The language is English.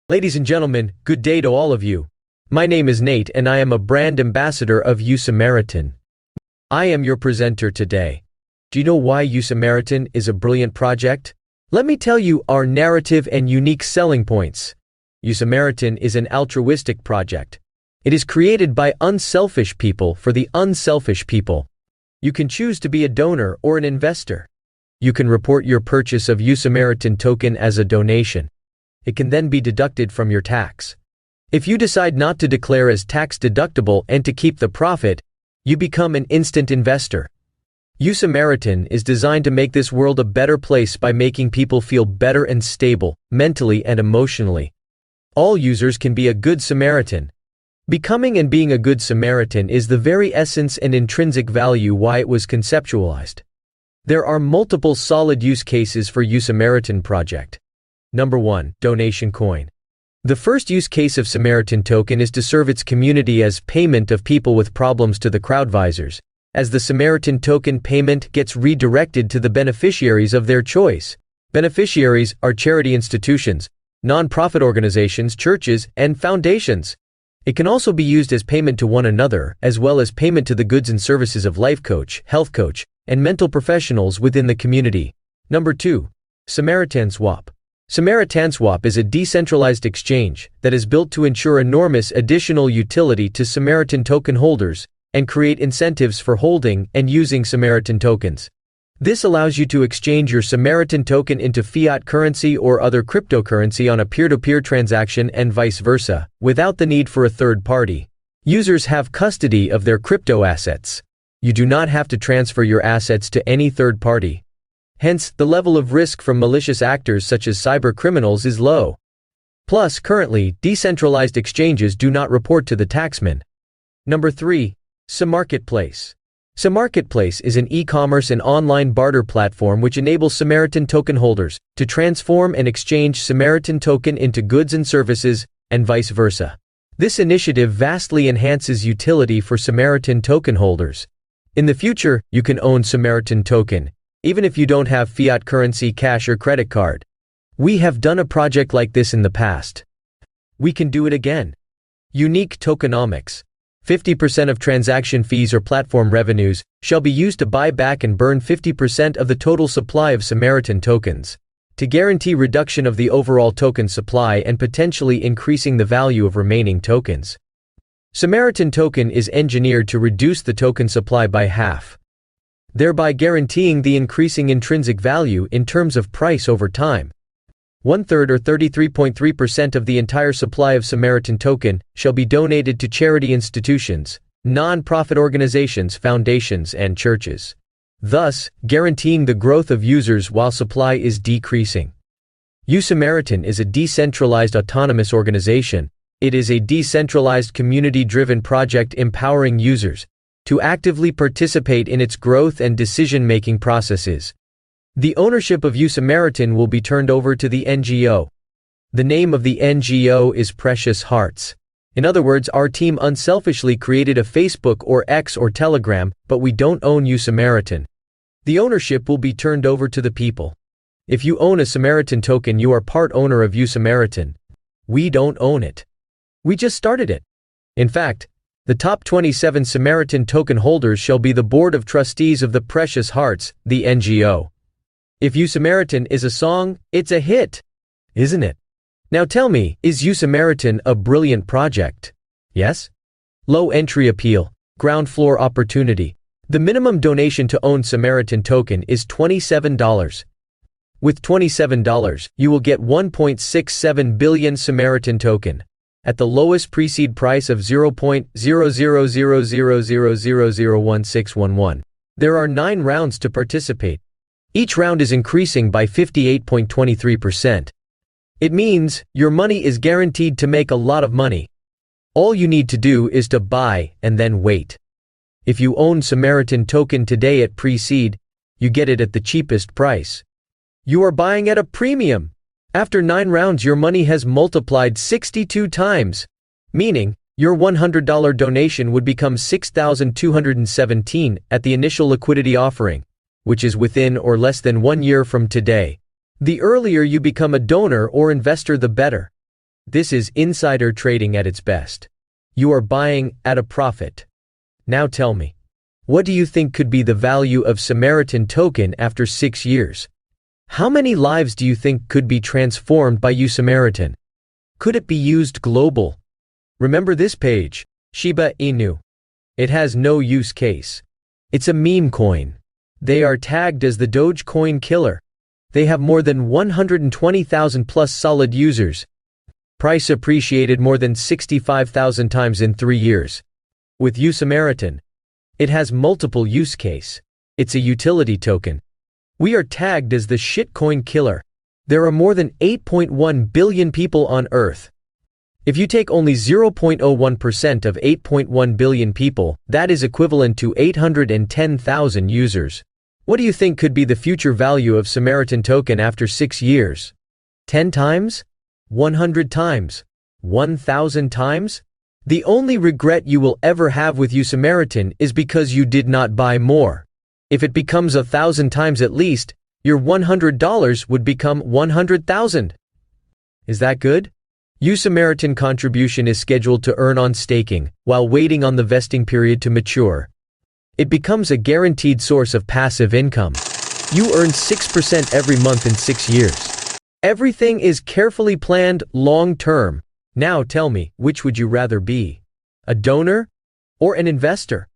Ladies and gentlemen, good day to all of you. My name is Nate and I am a brand ambassador of US Samaritan. I am your presenter today. Do you know why US Samaritan is a brilliant project? Let me tell you our narrative and unique selling points. US Samaritan is an altruistic project. It is created by unselfish people for the unselfish people. You can choose to be a donor or an investor. You can report your purchase of US Samaritan token as a donation. It can then be deducted from your tax. If you decide not to declare as tax deductible and to keep the profit, you become an instant investor. US Samaritan is designed to make this world a better place by making people feel better and stable, mentally and emotionally. All users can be a good Samaritan. Becoming and being a good Samaritan is the very essence and intrinsic value why it was conceptualized. There are multiple solid use cases for US Samaritan project. Number 1. Donation coin. The first use case of Samaritan token is to serve its community as payment of people with problems to the crowdvisors, as the Samaritan token payment gets redirected to the beneficiaries of their choice. Beneficiaries are charity institutions, non-profit organizations, churches, and foundations. It can also be used as payment to one another, as well as payment to the goods and services of life coach, health coach, and mental professionals within the community. Number 2. Samaritan swap. Samaritan swap is a decentralized exchange that is built to ensure enormous additional utility to Samaritan token holders and create incentives for holding and using Samaritan tokens. This allows you to exchange your Samaritan token into fiat currency or other cryptocurrency on a peer-to-peer transaction and vice versa, without the need for a third party. Users have custody of their crypto assets. You do not have to transfer your assets to any third party. Hence, the level of risk from malicious actors such as cyber criminals is low. Plus, currently, decentralized exchanges do not report to the taxman. Number 3. Samarketplace. Samarketplace is an e-commerce and online barter platform which enables Samaritan token holders to transform and exchange Samaritan token into goods and services, and vice versa. This initiative vastly enhances utility for Samaritan token holders. In the future, you can own Samaritan token, even if you don't have fiat currency, cash, or credit card. We have done a project like this in the past. We can do it again. Unique tokenomics. 50% of transaction fees or platform revenues shall be used to buy back and burn 50% of the total supply of Samaritan tokens, to guarantee reduction of the overall token supply and potentially increasing the value of remaining tokens. Samaritan token is engineered to reduce the token supply by half, thereby guaranteeing the increasing intrinsic value in terms of price over time. 1/3 or 33.3% of the entire supply of Samaritan token shall be donated to charity institutions, non-profit organizations, foundations, and churches, thus guaranteeing the growth of users while supply is decreasing. US Samaritan is a decentralized autonomous organization. It is a decentralized community-driven project empowering users to actively participate in its growth and decision-making processes. The ownership of US Samaritan will be turned over to the NGO. The name of the NGO is Precious Hearts. In other words, our team unselfishly created a Facebook or X or Telegram, but we don't own US Samaritan. The ownership will be turned over to the people. If you own a Samaritan token, you are part owner of US Samaritan. We don't own it. We just started it. In fact, the top 27 Samaritan token holders shall be the Board of Trustees of the Precious Hearts, the NGO. If US Samaritan is a song, it's a hit, isn't it? Now tell me, is US Samaritan a brilliant project? Yes? Low entry appeal, ground floor opportunity. The minimum donation to own Samaritan token is $27. With $27, you will get 1.67 billion Samaritan token at the lowest pre-seed price of 0.0000001611. There are 9 rounds to participate. Each round is increasing by 58.23%. It means your money is guaranteed to make a lot of money. All you need to do is to buy and then wait. If you own Samaritan token today at pre-seed, you get it at the cheapest price. You are buying at a premium. After 9 rounds, your money has multiplied 62 times, meaning your $100 donation would become $6,217 at the initial liquidity offering, which is within or less than 1 year from today. The earlier you become a donor or investor, the better. This is insider trading at its best. You are buying at a profit. Now tell me, what do you think could be the value of Samaritan token after 6 years? How many lives do you think could be transformed by YouSamaritan? Could it be used global? Remember this page, Shiba Inu. It has no use case. It's a meme coin. They are tagged as the Dogecoin killer. They have more than 120,000 plus solid users. Price appreciated more than 65,000 times in 3 years. With YouSamaritan, it has multiple use case. It's a utility token. We are tagged as the shitcoin killer. There are more than 8.1 billion people on Earth. If you take only 0.01% of 8.1 billion people, that is equivalent to 810,000 users. What do you think could be the future value of Samaritan token after 6 years? 10 times? 100 times? 1,000 times? The only regret you will ever have with YouSamaritan is because you did not buy more. If it becomes 1,000 times at least, your $100 would become 100,000. Is that good? YouSamaritan contribution is scheduled to earn on staking, while waiting on the vesting period to mature. It becomes a guaranteed source of passive income. You earn 6% every month in 6 years. Everything is carefully planned long-term. Now tell me, which would you rather be? A donor or an investor?